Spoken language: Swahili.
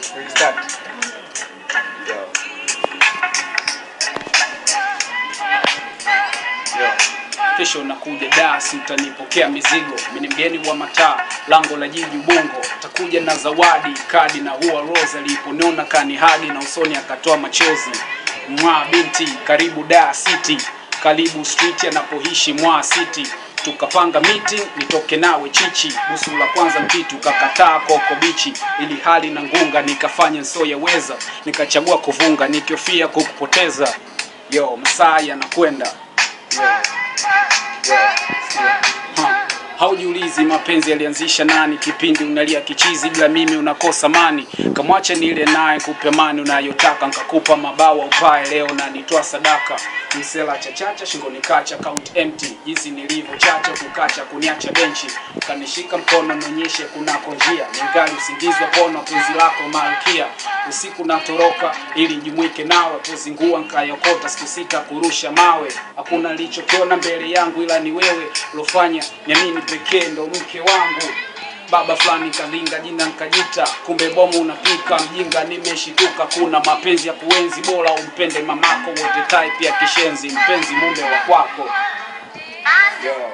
Restart. Yo. Yo. Kesho nakuja dasi, utanipokea mizigo. Mimi ni mgeni wa mataa, lango la jiji Ubungo. Takuja na zawadi, kadi na ua rose. Aliponiona kani hadi na usoni akatoa machozi. Mwa binti, karibu Dar City, karibu street anapoishi Mwa City. Tukapanga meeting nitoke nawe chichi. Busu la kwanza mpitu kakataa koko bichi. Ili hali na ngunga nikafanya nso ya weza. Nikachagua kuvunga nikiofia kukupoteza. Yo, masaa yanakwenda. Yo. Yo. Haujiulizi mapenzi yalianzisha nani? Kipindi unalia kichizi bila mimi unakosa mani. Kamwache nile naye kupe amani unayotaka. Nikakupa mabawa upae leo na nitoa sadaka. Msela chachacha shingoni kacha count empty. Jinsi nilivyo chacha kukacha kuniacha benchi. Kanishika mkono nionyeshe kunako njia. Ningali usingizwa pono penzi lako malkia. Usiku natoroka ili njumuike nawe. Pozingua nkayokota siku sita kurusha mawe. Hakuna nilichokiona mbele yangu ila ni wewe. Lofanya nyamini pekee ndo mke wangu. Baba fulani kalinga jina nkajita. Kumbe bomu unapika mjinga nimeshituka. Kuna mapenzi ya kuenzi bora umpende mamako. Wote type ya kishenzi mpenzi mume wa kwako. Yo.